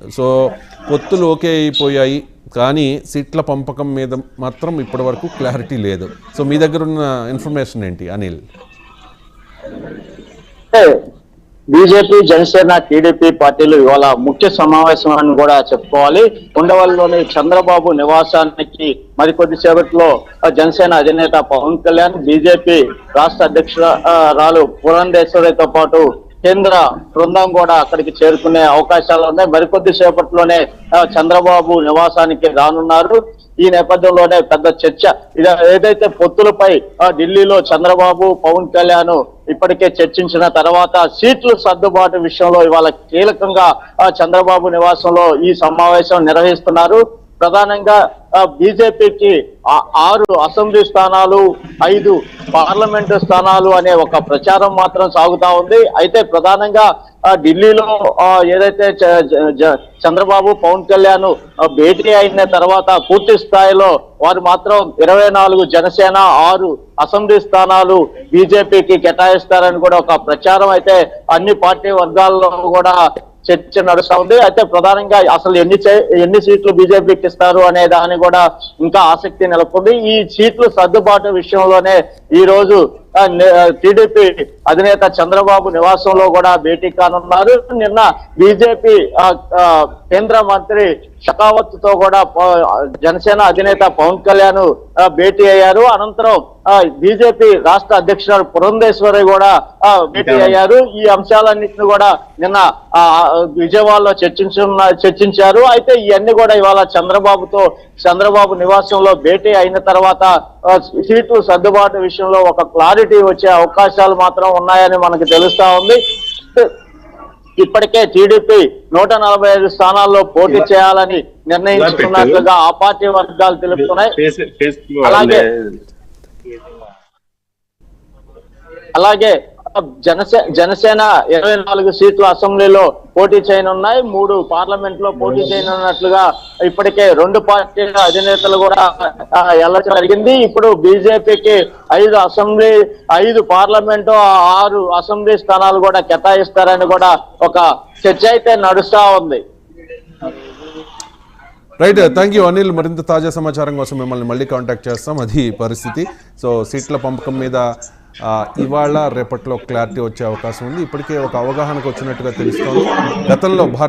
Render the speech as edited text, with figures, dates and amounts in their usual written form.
So పొత్తులు okay అయిపోయాయి, కానీ సీట్ల పంపకం మీద మాత్రం ఇప్పటి వరకు క్లారిటీ లేదు. సో మీ దగ్గర ఉన్న ఇన్ఫర్మేషన్ ఏంటి అనిల్? బీజేపీ, జనసేన, టీడీపీ పార్టీలు ఇవాళ ముఖ్య సమావేశం అని కూడా చెప్పుకోవాలి. ఉండవల్లిలోని చంద్రబాబు నివాసానికి మరికొద్దిసేపట్లో జనసేన అధినేత పవన్ కళ్యాణ్, బీజేపీ రాష్ట్ర అధ్యక్షురాలు పురంధేశ్వరితో పాటు కేంద్ర బృందం కూడా అక్కడికి చేరుకునే అవకాశాలు ఉన్నాయి. మరికొద్ది సేపట్లోనే చంద్రబాబు నివాసానికి రానున్నారు. ఈ నేపథ్యంలోనే పెద్ద చర్చ ఏదైతే పొత్తులపై ఢిల్లీలో చంద్రబాబు, పవన్ కళ్యాణ్ ఇప్పటికే చర్చించిన తర్వాత సీట్లు సర్దుబాటు విషయంలో ఇవాళ కీలకంగా చంద్రబాబు నివాసంలో ఈ సమావేశం నిర్వహిస్తున్నారు. ప్రధానంగా బీజేపీకి 6 అసెంబ్లీ స్థానాలు, 5 పార్లమెంటు స్థానాలు అనే ఒక ప్రచారం మాత్రం సాగుతా ఉంది. అయితే ప్రధానంగా ఢిల్లీలో ఏదైతే చంద్రబాబు, పవన్ కళ్యాణ్ భేటీ అయిన తర్వాత పూర్తి స్థాయిలో వారు మాత్రం 24 జనసేన, 6 అసెంబ్లీ స్థానాలు బీజేపీకి కేటాయిస్తారని కూడా ఒక ప్రచారం అయితే అన్ని పార్టీ వర్గాల్లో కూడా చర్చ నడుస్తా ఉంది. అయితే ప్రధానంగా అసలు ఎన్ని సీట్లు బీజేపీకి ఇస్తారు అనే దాని కూడా ఇంకా ఆసక్తి నెలకొంది. ఈ సీట్లు సర్దుబాటు విషయంలోనే ఈ రోజు టీడీపీ అధినేత చంద్రబాబు నివాసంలో కూడా భేటీ కానున్నారు. నిన్న బీజేపీ కేంద్ర మంత్రి షెకావత్ తో కూడా జనసేన అధినేత పవన్ కళ్యాణ్ భేటీ అయ్యారు. అనంతరం బీజేపీ రాష్ట్ర అధ్యక్షురాలు పురంధేశ్వరి కూడా భేటీ అయ్యారు. ఈ అంశాలన్నింటినీ కూడా నిన్న విజయవాడలో చర్చించారు. అయితే ఇవన్నీ కూడా ఇవాళ చంద్రబాబు నివాసంలో భేటీ అయిన తర్వాత సీట్లు సర్దుబాటు విషయంలో ఒక క్లారిటీ వచ్చే అవకాశాలు మాత్రం ఉన్నాయని మనకు తెలుస్తా ఉంది. ఇప్పటికే టీడీపీ 145 స్థానాల్లో పోటీ చేయాలని నిర్ణయించుకున్నట్లుగా ఆ పార్టీ వర్గాలు తెలుపుతున్నాయి. అలాగే జనసేన 24 సీట్లు అసెంబ్లీలో పోటీ చేయనున్నాయి, 3 పార్లమెంట్ లో పోటీ చేయనున్నట్లుగా ఇప్పటికే 2 పార్టీల అధినేతలు కూడా వెళ్ళడం జరిగింది. ఇప్పుడు బీజేపీకి 5 అసెంబ్లీ, 5 పార్లమెంటు, 6 అసెంబ్లీ స్థానాలు కూడా కేటాయిస్తారని కూడా ఒక చర్చ అయితే నడుస్తా ఉంది. Right, thank you Anil. మరింత తాజా సమాచారం కోసం మిమ్మల్ని మళ్ళీ కాంటాక్ట్ చేస్తాం. అది పరిస్థితి. సో సీట్ల పంపకం మీద ఇవాళ రేపట్లో క్లారిటీ వచ్చే అవకాశం ఉంది. ఇప్పటికే ఒక అవగాహనకు వచ్చినట్టుగా తెలుస్తోంది. గతంలో భారతీయ